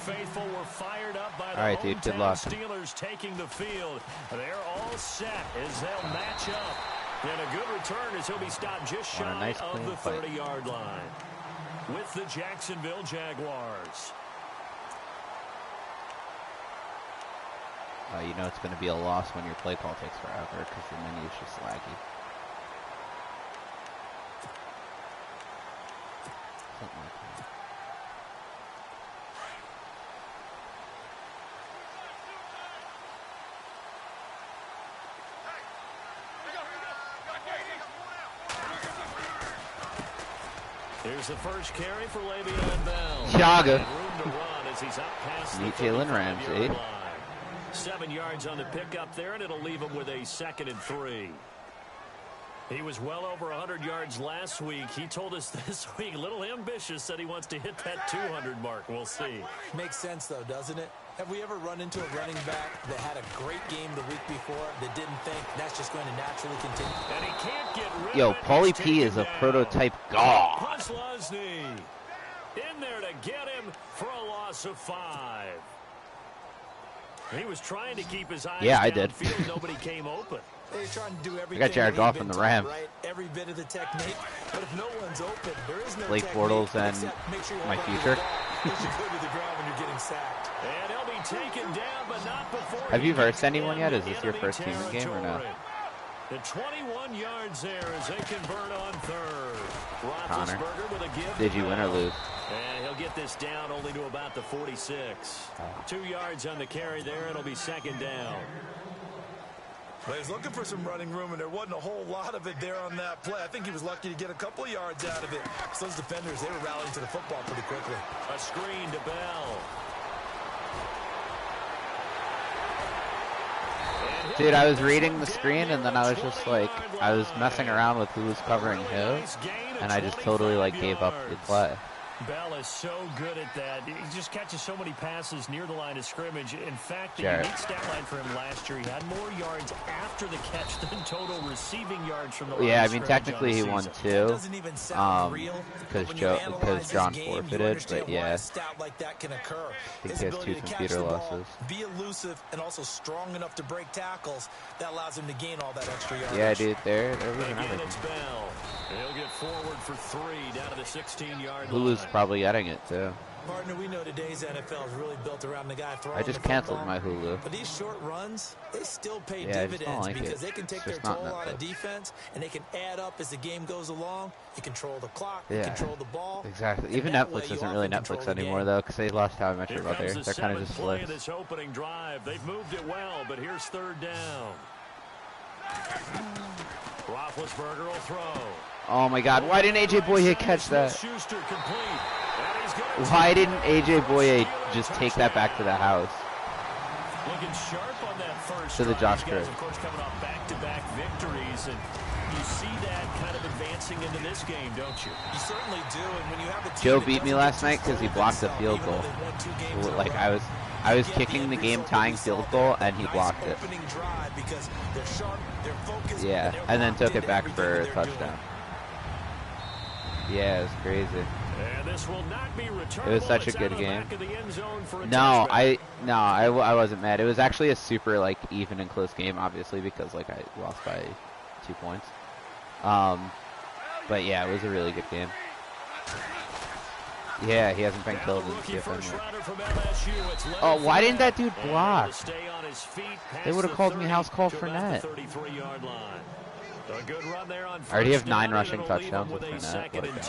faithful were fired up by the all right, dude, good luck. Steelers taking the field. They're all set as they'll match up. And a good return as he'll be stopped just shy of the 30-yard line with the Jacksonville Jaguars. You know it's going to be a loss when your play call takes forever because your menu is just laggy. Something like that. Here's the first carry for Le'Veon Bell. Thiago. Meet Jalen Ramsey. 7 yards on the pickup there, and it'll leave him with a 2nd and 3. He was well over 100 yards last week. He told us this week, a little ambitious, said he wants to hit that 200 mark. We'll see. Makes sense, though, doesn't it? Have we ever run into a running back that had a great game the week before that didn't think that's just going to naturally continue? And he can't get rid Yo, of it. Paulie P is a prototype god. Lusney in there to get him for a loss of 5. He was trying to keep his eyes downfield. Nobody came open. They're trying to do everything. I got Jared Goff in the Rams. Right? Every bit of the technique. But if no one's open, there is no Blake Bortles and my future. You should go to the ground when you're getting sacked. And he'll be taken down, but not before. Have you versed anyone yet? Is this your first team game or no? The 21 yards there as they convert on 3rd. Connor, with a give. did you win or lose? And he'll get this down only to about the 46. 2 yards on the carry there. It'll be 2nd down. Well, he was looking for some running room, and there wasn't a whole lot of it there on that play. I think he was lucky to get a couple of yards out of it. So those defenders, they were rallying to the football pretty quickly. A screen to Bell. Dude, I was reading the screen, and then I was just like, I was messing around with who was covering who, and I just totally like gave up the play. Bell is so good at that. He just catches so many passes near the line of scrimmage. In fact, the unique stat line for him last year, he had more yards after the catch than total receiving yards from the line. Yeah, I mean, technically he won 2, because John forfeited, but yeah, like that can occur. I think he has 2 computer losses. Be elusive and also strong enough to break tackles. That allows him to gain all that extra yardage. Yeah, dude, there was another it's Bell. He'll get forward for 3 down to the 16-yard line. Who was probably getting it, too. Partner, we know today's NFL is really built around the guy throwing. I just canceled my Hulu. But these short runs, they still pay dividends because they can take their toll on a defense, and they can add up as the game goes along. You control the clock, you control the ball. Exactly. Even Netflix isn't really Netflix anymore, though, because they lost How I Met Your Mother. They're kind of just flips. This opening drive, they've moved it well, but here's 3rd down. Roethlisberger will throw. Oh my God! Why didn't AJ Boye catch that? Why didn't AJ Boye just take that back to the house? Looking sharp on that first to the Josh Cribbs. Of course, coming off back-to-back victories, and you see that kind of advancing into this game, don't you? You certainly do. And when you have a Joe beat me last night because he blocked the field goal. Like I was kicking the game-tying field goal, and he blocked it. Yeah, and then took it back for a touchdown. Yeah, it was crazy. And this will not be it was such a good game. I wasn't mad. It was actually a super like even and close game, obviously, because like I lost by 2 points. But yeah, it was a really good game. Yeah, he hasn't been killed in CFM yet. Oh, why didn't that dude block? They would have called me house call for net. I already have 9 rushing touchdowns with Fournette.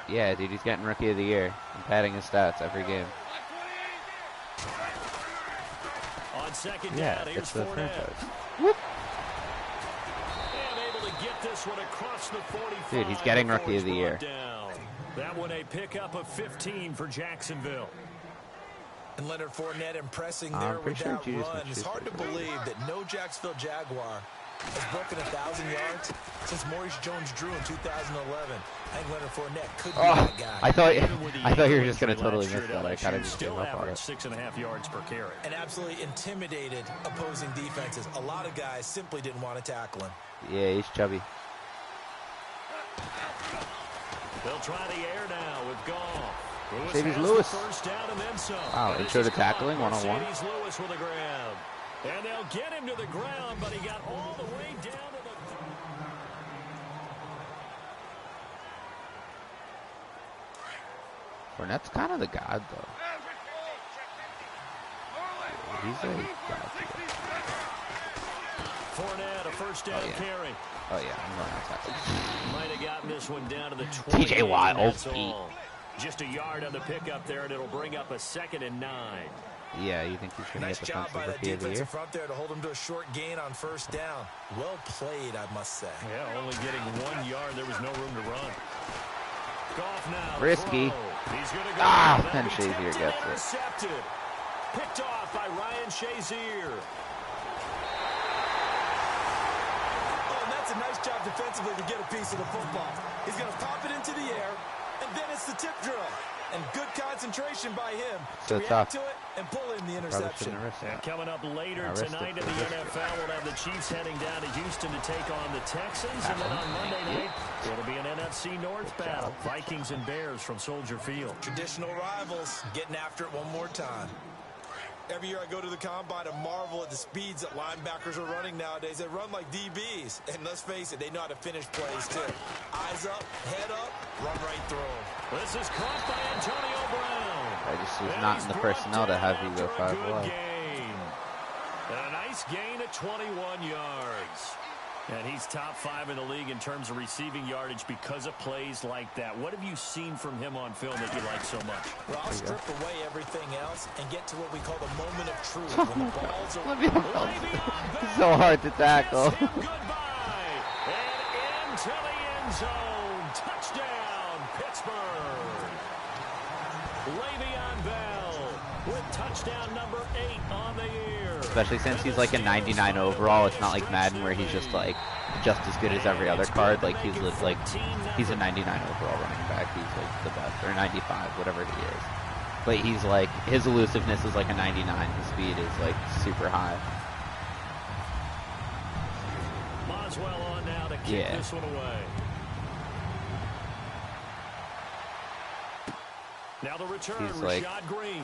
Yeah, dude, he's getting Rookie of the Year. I'm padding his stats every game. Yeah, it's the franchise. Whoop. Dude, he's getting Rookie of the Year. That one a pickup of 15 for Jacksonville. And Leonard Fournette impressing there with that run. It's hard to believe that no Jacksonville Jaguar has broken 1,000 yards since Maurice Jones-Drew in 2011. I think Leonard Fournette could be that guy. I thought you were just going to totally miss that. I kind of just gave up on it. 6.5 yards per carry. And absolutely intimidated opposing defenses. A lot of guys simply didn't want to tackle him. Yeah, he's chubby. They'll try the air now with Goff. Mercedes Lewis. Wow, intro to tackling, one-on-one. Lewis with a grab. And they'll get him to the ground, but he got all the way down to the... Fournette's kind of the god, though. He's a god. Fournette, a first down carry. Oh, yeah, I'm going outside. Might have gotten this one down to the 20. TJ Watt, old feet. Just a yard on the pickup there, and it'll bring up a 2nd and 9. Yeah, you think he's going to get defensive rookie of the year? Front there to hold him to a short gain on first down. Well played, I must say. Yeah, only getting 1 yard. There was no room to run. Goff now. Risky. He's going to go. And Shazier gets it. Picked off by Ryan Shazier. Oh, and that's a nice job defensively to get a piece of the football. He's going to pop it into the air, and then it's the tip drill. And good concentration by him to react to it and pull in the interception. And coming up later tonight in the NFL, we'll have the Chiefs heading down to Houston to take on the Texans. And then on Monday night, it'll be an NFC North battle. Vikings and Bears from Soldier Field. Traditional rivals getting after it one more time. Every year I go to the combine and marvel at the speeds that linebackers are running nowadays. They run like DBs. And let's face it, they know how to finish plays too. Eyes up, head up, run right through them. This is caught by Antonio Brown. I just was not in the personnel to have you go 5 wide. A nice gain at 21 yards. And he's top 5 in the league in terms of receiving yardage because of plays like that. What have you seen from him on film that you like so much? Well, I'll strip away everything else and get to what we call the moment of truth. When the balls are... So hard to tackle. Goodbye. And into the end zone. Touchdown, Pittsburgh. Le'Veon Bell with touchdown number 8 on the year. Especially since he's like a 99 overall. It's not like Madden where he's just like just as good as every other card. Like he's a 99 overall running back. He's like the best, or 95, whatever he is. But he's like, his elusiveness is like a 99. His speed is like super high. Boswell on now to kick this one away. Now the return, Rashad Green.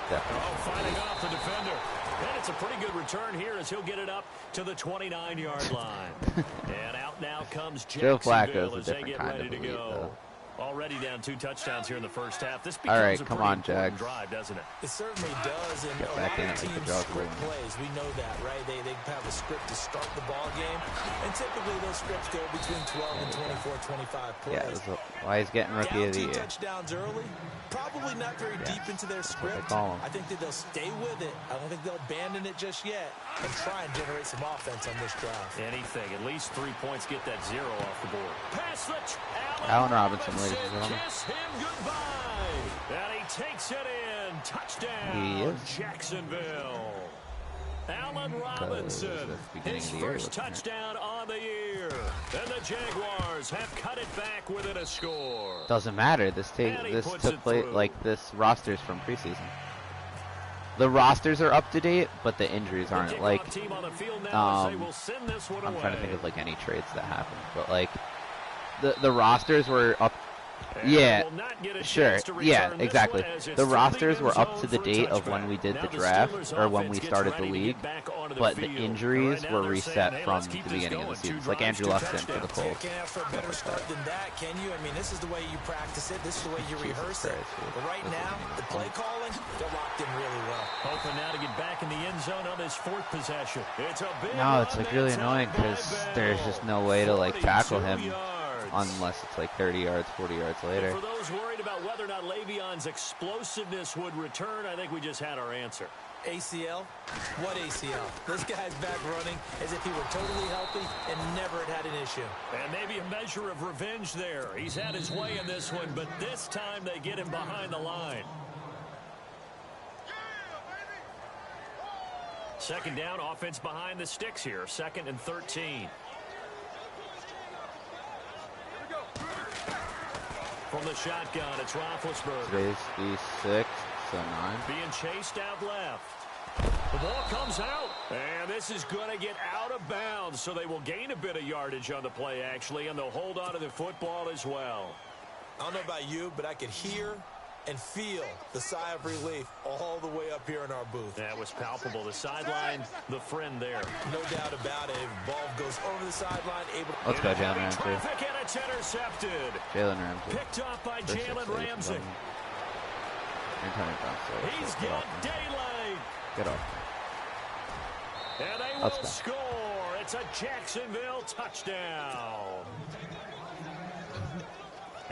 Fighting off the defender. And it's a pretty good return here as he'll get it up to the 29-yard line. And out now comes Jacksonville as they get ready to go. Already down 2 touchdowns here in the first half. This becomes a pretty important drive, doesn't it? It certainly does. And a lot of teams script plays. We know that, right? They have a script to start the ball game. And typically those scripts go between 12 and 24, 25 plays. Yeah, why he's getting rookie of the year. Touchdowns early. Probably not very deep into their script. I think that they'll stay with it. I don't think they'll abandon it just yet and try and generate some offense on this drive. Anything. At least 3 points. Get that 0 off the board. Pass the Allen Robinson, ladies and gentlemen. Kiss him goodbye. And he takes it in. Touchdown, Jacksonville. Allen Robinson, his first touchdown on the year. And the Jaguars have cut it back within a score. Doesn't matter. This took place, like this roster's from preseason. The rosters are up to date, but the injuries aren't. Like, I'm trying to think of like any trades that happened, but like the rosters were up. Yeah, sure. Yeah, exactly. The rosters were up to the date of when we did the draft or when we started the league, but the injuries were reset from the beginning of the season. It's like Andrew Luck's in for the Colts. You can't ask for a better start than that, can you? I mean, this is the way you practice it. This is the way you rehearse it. But right now, the play calling, they're locked in really well. Hoping now to get back in the end zone on his 4th possession. It's a big it's like really annoying because there's just no way to like tackle him. Unless it's like 30 yards, 40 yards later. And for those worried about whether or not Le'Veon's explosiveness would return, I think we just had our answer. ACL? What ACL? This guy's back running as if he were totally healthy and never had an issue. And maybe a measure of revenge there. He's had his way in this one, but this time they get him behind the line. Second down, offense behind the sticks here. 2nd and 13. From the shotgun, it's Roethlisberger. Today's the 6th, so 9. Being chased out left. The ball comes out, and this is going to get out of bounds, so they will gain a bit of yardage on the play, actually, and they'll hold on to the football as well. I don't know about you, but I could hear and feel the sigh of relief all the way up here in our booth. That was palpable. The sideline, the friend there. No doubt about it. Ball goes over the sideline. Let's go, Jalen Ramsey. Traffic, and it's intercepted. Jalen Ramsey. Picked off by Jalen Ramsey. He's got daylight. Get off. And they will score. It's a Jacksonville touchdown.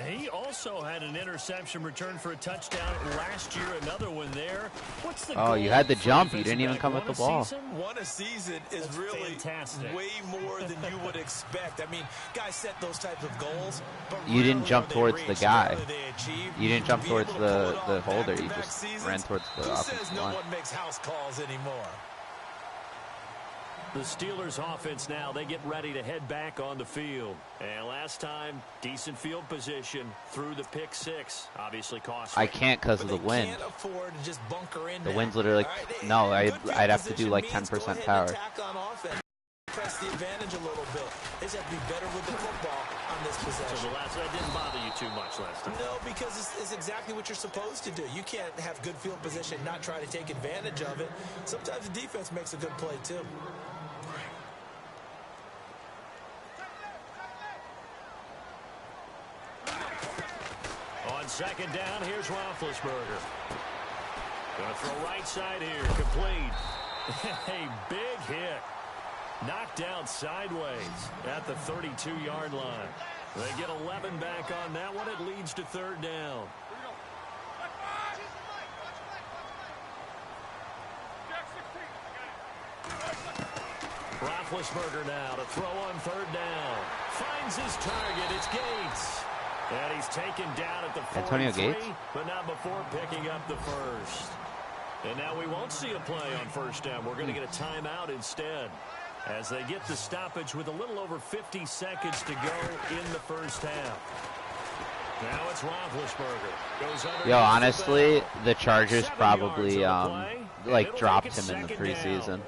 He also had an interception return for a touchdown last year. Another one there. What's the goal? You had the jump. You didn't even come with the ball. One a season is really fantastic. Way more than you would expect. I mean, guys set those types of goals. But you didn't jump towards the guy. You didn't jump towards the holder. You just ran towards the offensive line. No one makes house calls anymore. The Steelers offense now, they get ready to head back on the field. And last time, decent field position through the pick six. Obviously costly. I can't because of the wind. The wind's literally like, no, I'd have to do like 10% power. Press the advantage a little bit. They just have to be better with the football on this possession. So that didn't bother you too much last time? No, because it's exactly what you're supposed to do. You can't have good field position, not try to take advantage of it. Sometimes the defense makes a good play too. On second down, here's Roethlisberger. Gonna throw right side here, complete. A big hit. Knocked down sideways at the 32-yard line. They get 11 back on that one. It leads to third down. Roethlisberger now to throw on third down. Finds his target. It's Gates. And he's taken down at the 43, Antonio Gates, but not before picking up the first. And now we won't see a play on first down. We're going to get a timeout instead as they get the stoppage with a little over 50 seconds to go in the first half. Now it's Roethlisberger. Yo, honestly, the Chargers probably like dropped him in the preseason.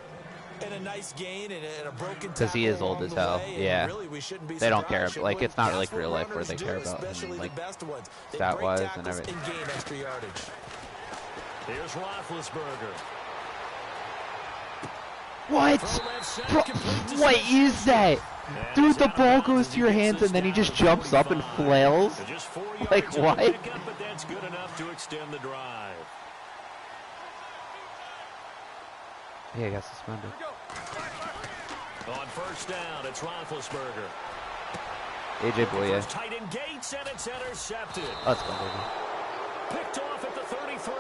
And a nice gain and a broken because he is old as hell. Yeah, really, they don't care. Like, it's not like real life where they care about him, like stat-wise and everything. Here's Roethlisberger. What? What is that? Dude, the ball goes to your hands and then he just jumps up and flails. Like, what? But that's good enough to extend the drive. Yeah, I got suspended. On first down, it's Roethlisberger. AJ Boye. Tight in Gates, and it's intercepted. Let's go, baby. Picked off at the 33.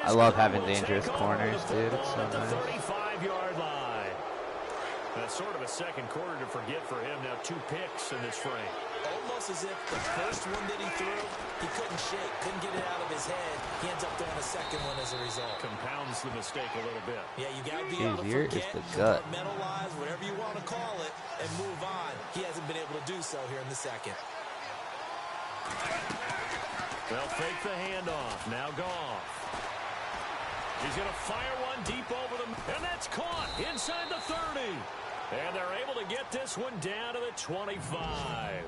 I love having dangerous corners, dude. It's so nice. 35-yard line. That's sort of a second quarter to forget for him. Now 2 picks in this frame. Almost as if the first one that he threw, he couldn't shake, couldn't get it out of his head. He ends up throwing a second one as a result. Compounds the mistake a little bit. Yeah, you got to be able to forget, compartmentalize, whatever you want to call it, and move on. He hasn't been able to do so here in the second. They'll fake the handoff. Now Goff. He's going to fire one deep over them, and that's caught inside the 30. And they're able to get this one down to the 25.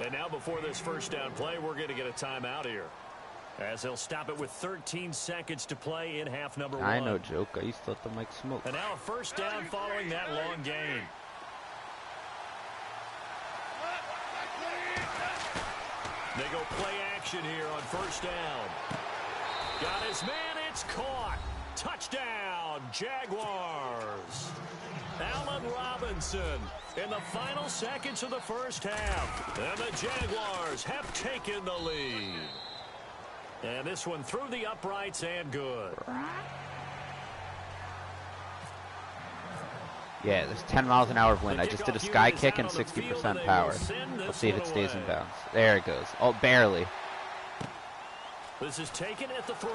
And now before this first down play, we're going to get a timeout here, as they'll stop it with 13 seconds to play in half number 1. I know, joke. I used to let them like smoke. And now a first down following that long gain. They go play action here on first down. Got his man. It's caught. Touchdown, Jaguars. Allen Robinson in the final seconds of the first half. And the Jaguars have taken the lead. And this one through the uprights and good. Yeah, there's 10 miles an hour of wind. I just did a sky kick and 60% power. Let's see if it stays in bounds. There it goes. Oh, barely. This is taken at the 3.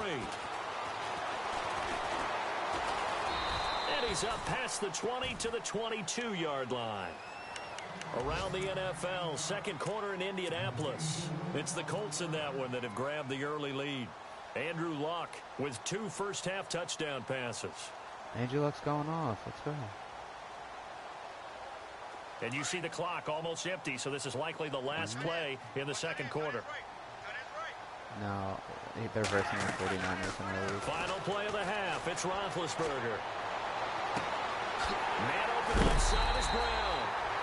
And he's up past the 20 to the 22-yard line. Around the NFL, second quarter in Indianapolis. It's the Colts in that one that have grabbed the early lead. Andrew Luck with 2 first-half touchdown passes. Andrew Luck's going off. Let's go. And you see the clock almost empty, so this is likely the last play in the second quarter. No, they're versing the 49ers in the league. Final play of the half. It's Roethlisberger. Man open left side is Brown.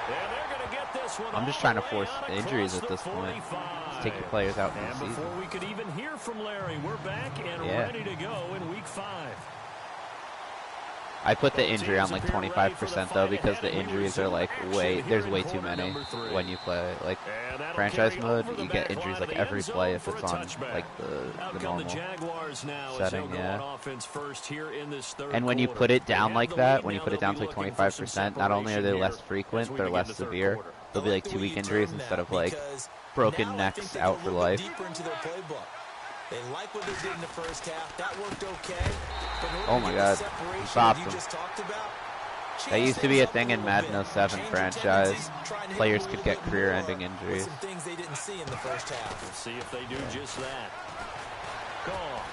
And they're going to get this one. I'm just trying to force injuries at this point. Just take your players out in the season. Before we could even hear from Larry, we're back and ready to go in Week 5. I put the injury on like 25% though, because the injuries are like there's way too many when you play like franchise mode. You get injuries like every play if it's on like the normal setting, yeah. And when you put it down like that, when you put it down to like 25%, not only are they less frequent, they're less severe. They'll be like 2 week injuries instead of like broken necks out for life. They like what they did in the first half. That worked okay. Oh my God, stopped him. That used to be a thing in Madden 07 franchise. Players could get career-ending injuries. Some things they didn't see in the first half. We'll see if they do just that. Gone.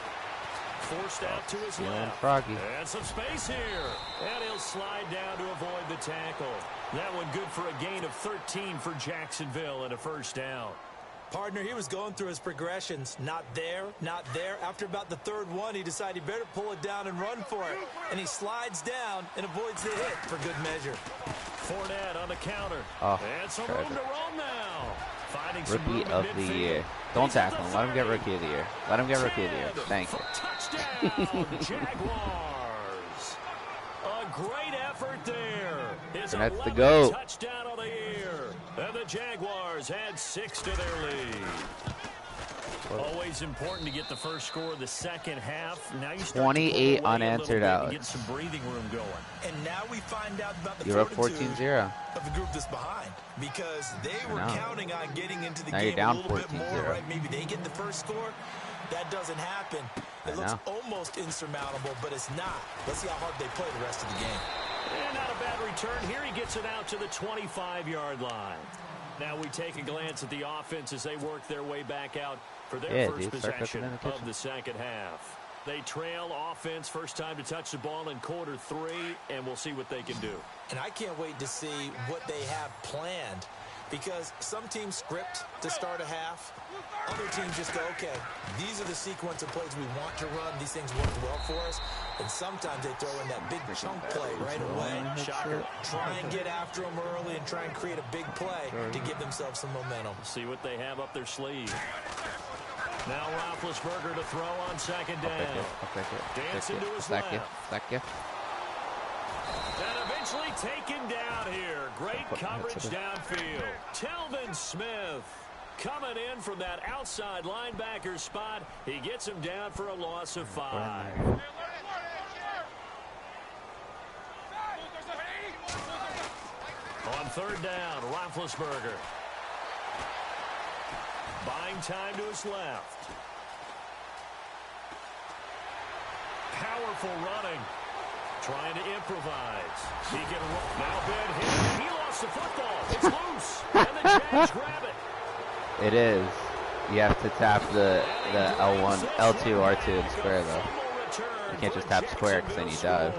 Forced out to his left. Froggy. And some space here. And he'll slide down to avoid the tackle. That one good for a gain of 13 for Jacksonville and a first down. Partner, he was going through his progressions. Not there, not there. After about the third one, he decided he better pull it down and run for it. And he slides down and avoids the hit for good measure. Fournette on the counter. Oh, and some room to roam now. Finding Rookie of the year. Don't tackle him. Let him get Rookie of the year. Let him get Rookie of the year. Thank you. Touchdown, Jaguars. A great effort there. And that's the GOAT. Touchdown of the year. And the Jaguars add 6 to their lead. Always important to get the first score of the second half. Now you start 28 unanswered out. Get some breathing room going. And now we find out about the You're up 14-0 of the group that's behind, because they were counting on getting into the now game you're down a little bit more. 14-0. Right? Maybe they get the first score. That doesn't happen. It looks almost insurmountable, but it's not. Let's see how hard they play the rest of the game. And not a bad return here. He gets it out to the 25-yard line. Now we take a glance at the offense as they work their way back out for their first possession of the second half. They trail offense, first time to touch the ball in quarter 3, and we'll see what they can do. And I can't wait to see what they have planned, because some teams script to start a half. Other teams just go, okay, these are the sequence of plays we want to run. These things work well for us. And sometimes they throw in that big chunk play right away. Shocker. Try and get after them early and try and create a big play to give themselves some momentum. See what they have up their sleeve. Now Roethlisberger to throw on second down. Dancing to his left. And eventually taken down here. Great coverage downfield. Telvin Smith coming in from that outside linebacker spot. He gets him down for a loss of 5. On third down, Roethlisberger. Buying time to his left. Powerful running. Trying to improvise. He can run. Now Ben hit. He lost the football. It's loose. And the Jags grab it. It is. You have to tap the L1, L2, R2 and square though. You can't just tap square because then you dive.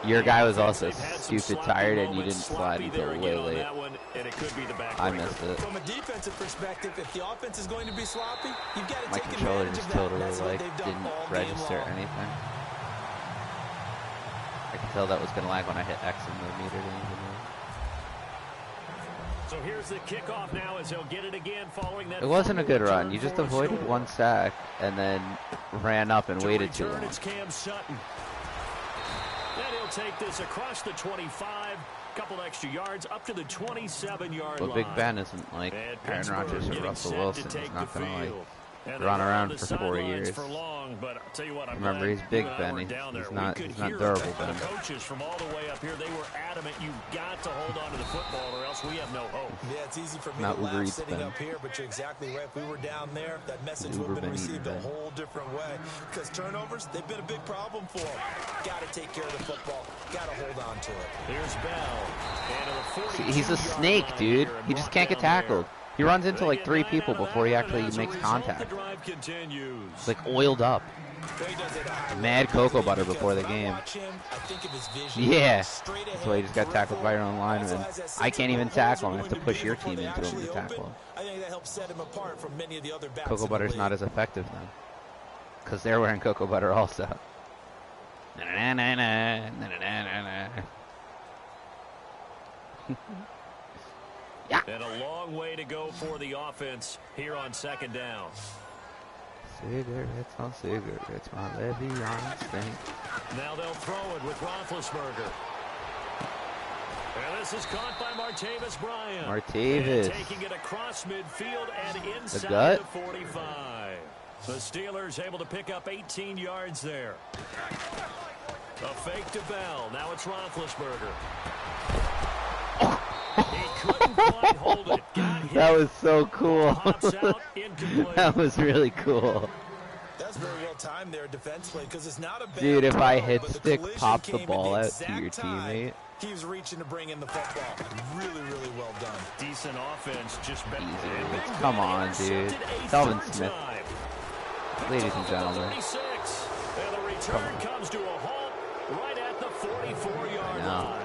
Your guy was also stupid tired and you didn't slide until way late. I missed it. From a defensive perspective, if the offense is going to be sloppy, you've got to my take controller advantage just of that. totally like didn't register anything. I could tell that was gonna lag when I hit X and the meter didn't even move. So here's the kickoff now as he'll get it again following that. It wasn't a good run. You just avoided one sack and then ran up and waited too long. It's Cam Sutton. And he'll take this across the 25, couple extra yards up to the 27-yard line. But Big Ben isn't like Aaron Rodgers or Russell Wilson. He's not gonna like run around for 4 years. Remember, he's Big Ben. He's not durable Ben. The coaches from all the way up here, they were adamant you've got to hold on to the football or else we have no hope. Yeah, it's easy for me to laugh sitting up here, but you're exactly right. If we were down there, that message would have been received a whole different way. Because turnovers, they've been a big problem for them. Got to take care of the football. Got to hold on to it. Here's Bell. He's a snake, dude. He just can't get tackled. He runs into like 3 people before he actually makes contact. It's like oiled up. Mad cocoa butter before the game. Yeah. That's why you just got tackled by your own lineman. I can't even tackle him. I have to push your team into him to tackle him. Cocoa butter's not as effective then. Because they're wearing cocoa butter also. Yeah. And a long way to go for the offense here on 2nd down. Cigarettes on cigarettes, my levy on stink. Now they'll throw it with Roethlisberger. And this is caught by Martavis Bryant. Martavis. And taking it across midfield and inside the gut. the 45. The Steelers able to pick up 18 yards there. A fake to Bell. Now it's Roethlisberger. He couldn't quite hold it. Got hit. That was so cool. Pops out, incomplete. That was really cool. That's very well timed there defensively because it's not a bad Dude, if I hit but the stick, collision pop the came ball at out the to your exact time teammate. He was reaching to bring in the football. Really, really well done. Decent offense, just Easy. Come on, dude. Dalvin Smith. Ladies and gentlemen. 36. And the return comes to a halt right at the 44-yard line.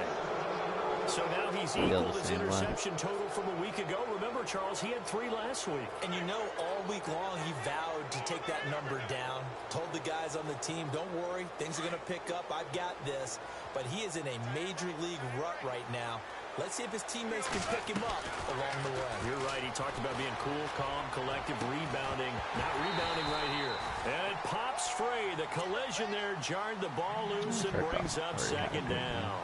So now he's equaled his interception total from a week ago. Remember, Charles, he had 3 last week. And you know, all week long he vowed to take that number down. Told the guys on the team, don't worry, things are going to pick up. I've got this. But he is in a major league rut right now. Let's see if his teammates can pick him up along the way. You're right. He talked about being cool, calm, collective, rebounding. Not rebounding right here. And it pops free. The collision there jarred the ball loose and brings up 2nd down.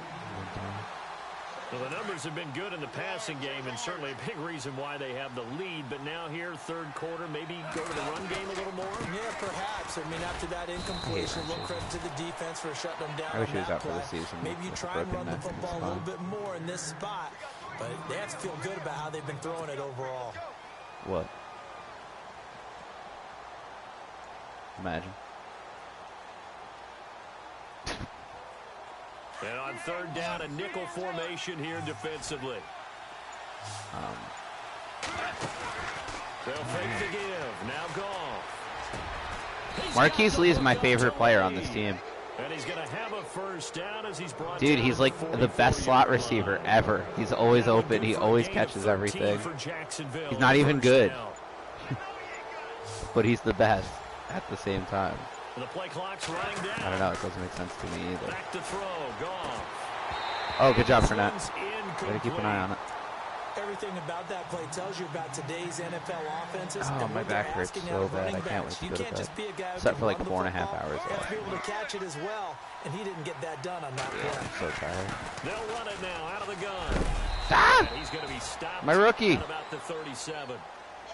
Well, the numbers have been good in the passing game and certainly a big reason why they have the lead. But now here, 3rd quarter, maybe go to the run game a little more? Yeah, perhaps. I mean, after that incompletion, a little credit to the defense for shutting them down. I wish he was out for the season. Maybe you try and run the football a little bit more in this spot. But they have to feel good about how they've been throwing it overall. What? Imagine. And on 3rd down, a nickel formation here defensively. They'll fake the give. Now Goff. Marquise Lee is my favorite player on this team. And he's going to have a 1st down as he's brought Dude, he's like the best slot receiver ever. He's always open. He always catches everything. He's not even good. But he's the best at the same time. The play clock's running down. I don't know. It doesn't make sense to me either. Back to throw. Goff. Oh, good job, Fournette. Gotta keep an eye on it. Everything about that play tells you about today's NFL offenses. Oh, my back hurts so bad. I can't wait to go to bed. Except for like 4.5 hours. You have to be able to catch it as well, and he didn't get that done on that play. I'm so tired. They'll run it now out of the gun. Ah! He's going to be stopped. My rookie. At about the 37.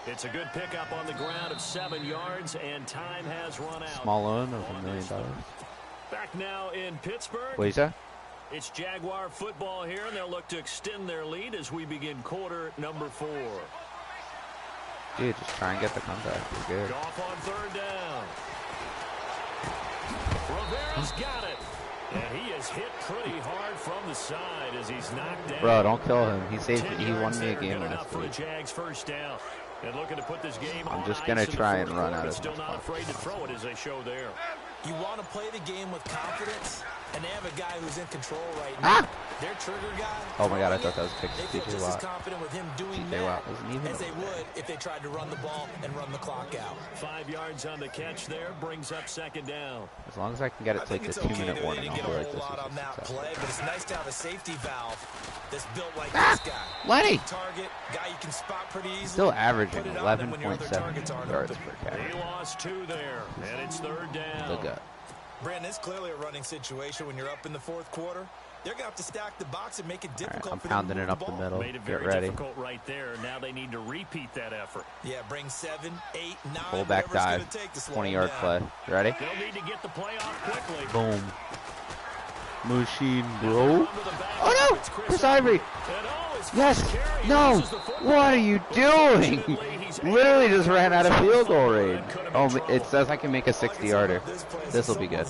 It's a good pickup on the ground of 7 yards, and time has run out. Small loan of $1 million. Back now in Pittsburgh. What is that? It's Jaguar football here, and they'll look to extend their lead as we begin quarter number 4. Dude, just try and get the comeback. You're good. Goff on 3rd down. Rivera's got it. And he is hit pretty hard from the side as he's knocked down. Bro, don't kill him. He saved. He won me a game last for week. the Jags 1st down. And looking to put this game I'm on just gonna try and run out of as still much not as afraid to throw it as they show there. You want to play the game with confidence, and they have a guy who's in control right now. Their trigger guy. Oh my god, I thought that was They feel TJ just as Watt. confident with him doing TJ that Watt wasn't even as they over there. would if they tried to run the ball and run the clock out. 5 yards on the catch there brings up 2nd down. As long as I can get it to like the 2-minute warning, I'll feel like this is on that successful. play, but it's nice to have a safety valve that's built like this guy. Lenny! Target, guy you can spot pretty easily. Still averaging Put it on them when your other 11.7 targets aren't yards open. per carry. He lost 2 there, and it's 3rd down. The gut. Brandon, it's clearly a running situation when you're up in the 4th quarter. They're going to have to stack the box and make it difficult I'm for them pounding to it move up the ball. middle. Made it Get very ready. difficult right there. Now they need to repeat that effort. Yeah, bring 7, 8, 9. Fullback dive. 20-yard play. You ready? They'll need to get the play off quickly. Boom. Machine, bro. Oh no! Chris Ivory. Yes. No. What are you doing? Literally just ran out of field goal range. Oh, it says I can make a 60-yarder. This will be good.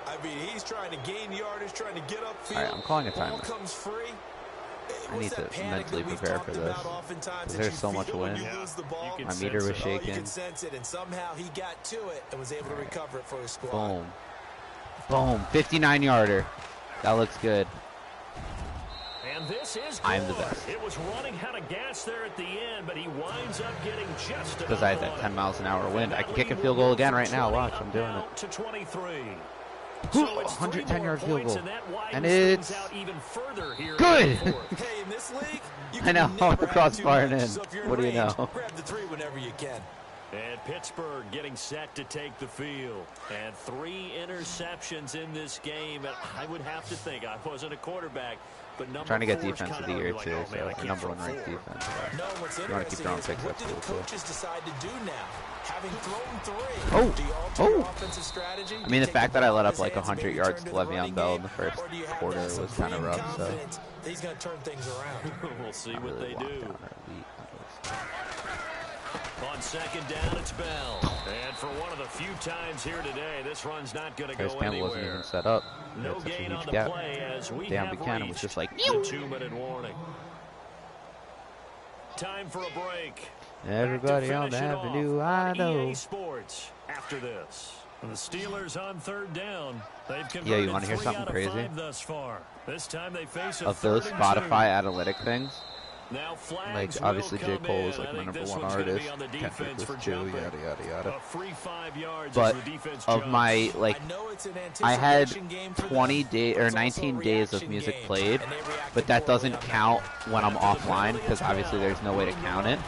I mean, he's trying to gain yardage, trying to get upfield. All right, I'm calling a timeout. Ball comes free. I need to mentally prepare for this. There's so much wind. My meter was shaking. You could sense it, and somehow he got to it and was able to recover it for his squad. Boom. Boom. 59-yarder. That looks good. And this is I'm the best. It was running out of gas there at the end, but he winds up getting just because I had that 10 miles an hour wind. I can kick a field goal again right now. Watch, I'm doing it. To 23. 110-yard field goal. And it's good. Hey, in this league, I know. The crossbar and in. What do you know? Grab the three whenever you can. And Pittsburgh getting set to take the field. And 3 interceptions in this game. And I would have to think, I wasn't a quarterback, but number trying to get 4 is defense of kind the year, like, too. oh, man, So number 1 ranked defense. No, what's You want to keep throwing picks, that's cool, too. coaches decide to do now? Having thrown 3, Oh, do you alter your offensive strategy? I mean, the fact that I let up like 100 yards to Le'Veon Bell in the first quarter was kind of rough, so. He's going to turn things around. We'll see what they do. On second down, it's Bell. And for one of the few times here today, this run's not going to go anywhere. Wasn't even set up. No That's such a gain on huge the gap. play as we Dan have Buchanan was just like, the 2-minute warning. Time for a break. Everybody on the avenue, I know. EA Sports after this. The Steelers on third down. They've converted Yeah, you want to hear something 3 out of crazy? 5 thus far. This time they face a Of those 3rd and 2. Spotify analytic things, Now like flags obviously will J. come Cole in. is like I my think number this 1 one's gonna be artist. on the Kendrick defense was for 2, jumping. yada yada yada. A free 5 yards But as the defense of jumps. my like, I know it's an I had anticipation game for 20 them, days but or it's also a 19 days of reaction music game, played, and they reacted but that poorly doesn't on that. count when I'm offline because obviously there's no way to count it.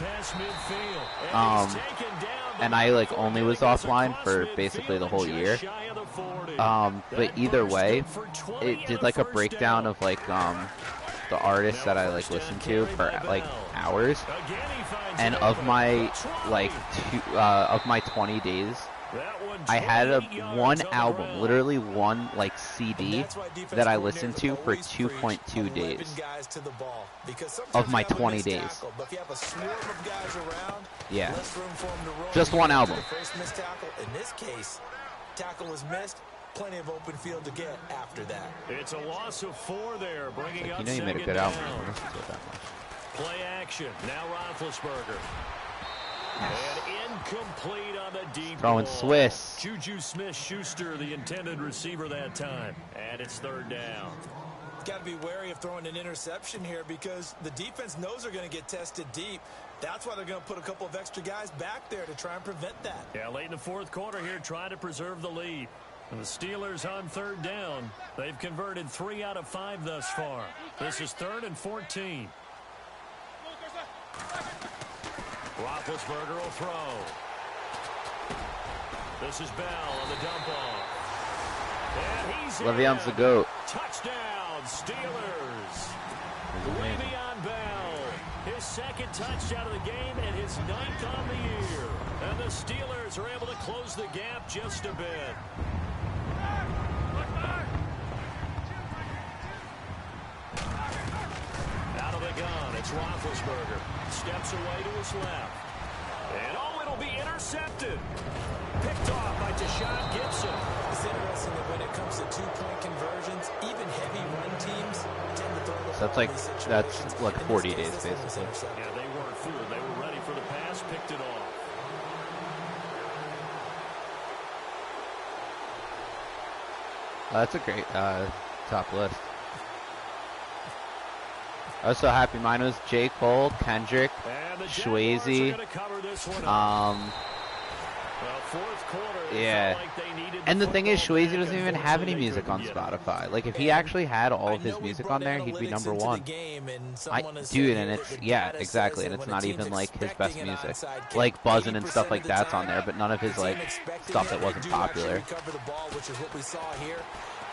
And I like only was offline for basically the whole year. But either way, it did like a breakdown of like the artists that I like listened to per like hours, and of my like of my 20 days, I had one album, literally one like CD that I listened to for 2.2 days of my 20 days. Yeah, just one album. In this case, tackle is missed. Plenty of open field to get after that. It's a loss of 4 there, bringing up you know you made a good album. I don't listen to it that much. Play action. Now Roethlisberger. And incomplete on the deep Throwing ball. Swiss. Juju Smith-Schuster, the intended receiver that time. And it's 3rd down. Got to be wary of throwing an interception here because the defense knows they're going to get tested deep. That's why they're going to put a couple of extra guys back there to try and prevent that. Yeah, late in the 4th quarter here, trying to preserve the lead. And the Steelers on 3rd down. They've converted 3 out of 5 thus far. This is 3rd and 14. Roethlisberger will throw. This is Bell on the dump off. And he's Le'Veon's the GOAT. Touchdown, Steelers. Le'Veon Bell, his 2nd touchdown of the game and his 9th on the year. And the Steelers are able to close the gap just a bit. Out of the gun, it's Roethlisberger. Steps away to his left. And it'll be intercepted. Picked off by Deshaun Gibson. It's interesting that when it comes to 2-point conversions, even heavy run teams tend to throw the So that's like 40 days basically. Yeah, they weren't fooled. They were ready for the pass, picked it off. That's a great top list. I was so happy. Mine was J. Cole, Kendrick, Swayze. Yeah. And the thing is, Swayze doesn't even have any music on Spotify. Like, if he actually had all of his music on there, he'd be number 1. Dude, and it's, yeah, exactly. And it's not even, like, his best music. Like, Buzzin' and stuff like that's on there, but none of his, like, stuff that wasn't popular.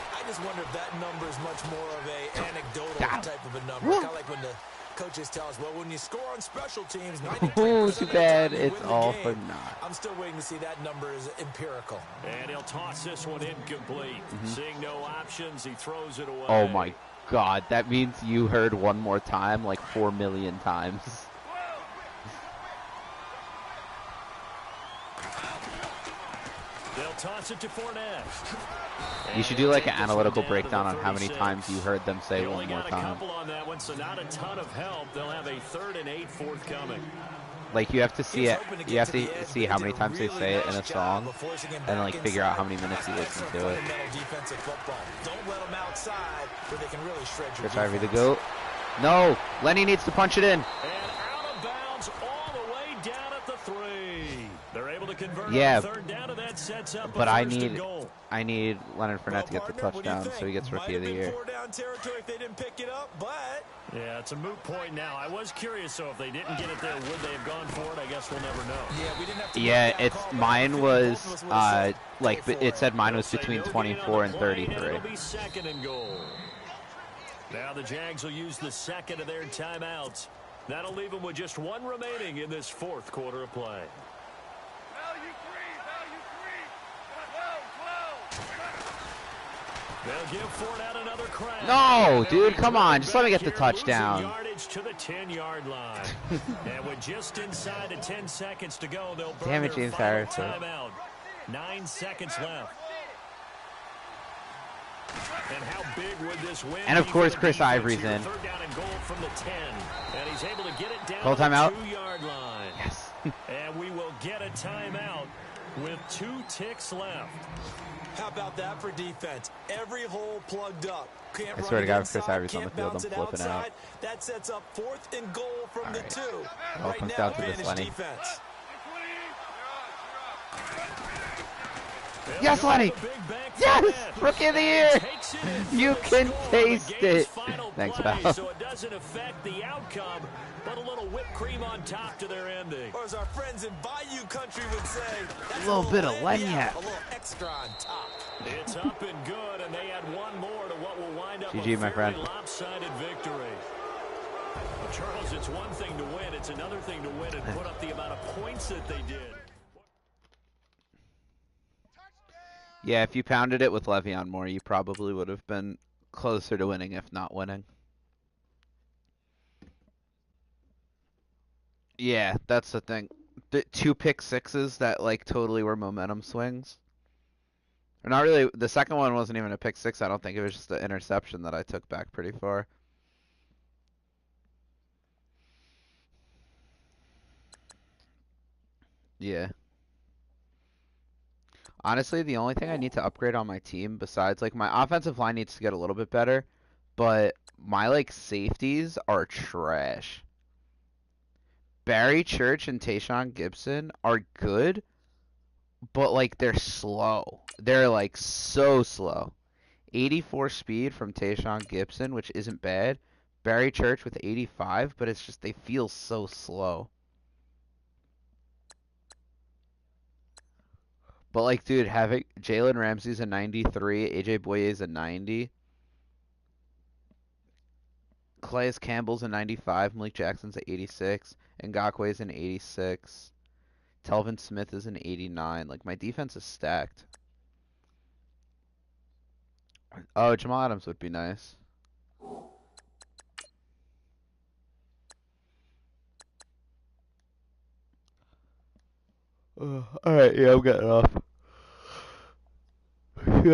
I just wonder if that number is much more of a anecdotal type of a number. Kind of like when the coaches tell us, well, when you score on special teams, 93% too bad it's all for naught. I'm still waiting to see that number is empirical. And he'll toss this one incomplete. Seeing no options, he throws it away. Oh my God, that means you heard one more time like 4 million times. They'll toss it to Fournette. You should do like an analytical breakdown on how many times you heard them say one more time. A couple on that one, so not a ton of help. They'll have a 3rd and 8 forthcoming. Like you have to see it. You have to see how many times they say it in a song, and like figure out how many minutes you listen to it. Chris Ivory the GOAT. No, Lenny needs to punch it in. And out of bounds all the way down at the 3. They're able to convert yeah, on 3rd down, and that sets up but I need Leonard Fournette to get the touchdown, so he gets Rookie of the Year. Yeah, it's a moot point now. I was curious, so if they didn't get it there, would they have gone for it? I guess we'll never know. Yeah, we didn't have to. Yeah, it's mine was like it said mine was between 24 and 33. It'll be 2nd and goal. Now the Jags will use the 2nd of their timeouts. That'll leave them with just 1 remaining in this 4th quarter of play. They'll give Fournette another crack. No, dude, come on. Just let me get the touchdown. Yardage to the 10-yard line. And with just inside of 10 seconds to go, they'll burn Damn it, their James final Harris. timeout. 9 seconds left. And how big would this win? And of course, Chris Ivory's in. 3rd down and goal from the 10. And he's able to get it down Call to the timeout. 2-yard line. Yes. And we will get a timeout with 2 ticks left. How about that for defense? Every hole plugged up. I swear to God, if Chris Ivory's on the field, I'm flipping out. That sets up 4th and goal from the 2. It all comes down to this, Lenny. Defense. Yes, Lenny! Yes! Rookie of the Year! You can taste it! Thanks, pal. So it doesn't affect the outcome, but a little whipped cream on top to their ending. Or as our friends in Bayou Country would say, a little bit of Lagniappe. A little extra on top. It's up and good, and they add 1 more to what will wind up GG, my friend. lopsided victory. Well, Charles, it's one thing to win. It's another thing to win and put up the amount of points that they did. Yeah, if you pounded it with Le'Veon more, you probably would have been closer to winning, if not winning. Yeah, that's the thing. The 2 pick sixes that like totally were momentum swings. Or not really. The second one wasn't even a pick 6. I don't think it was just an interception that I took back pretty far. Yeah. Honestly, the only thing I need to upgrade on my team, besides like my offensive line needs to get a little bit better, but my like safeties are trash. Barry Church and Tayshaun Gibson are good, but like they're slow. They're like so slow. 84 speed from Tayshaun Gibson, which isn't bad. Barry Church with 85, but it's just they feel so slow. But like, dude, having Jalen Ramsey's a 93, AJ Boye's a 90, Calais Campbell's a 95, Malik Jackson's a 86, Ngakwe's an 86, Telvin Smith is an 89. Like, my defense is stacked. Oh, Jamal Adams would be nice. Alright, yeah, I'm getting off.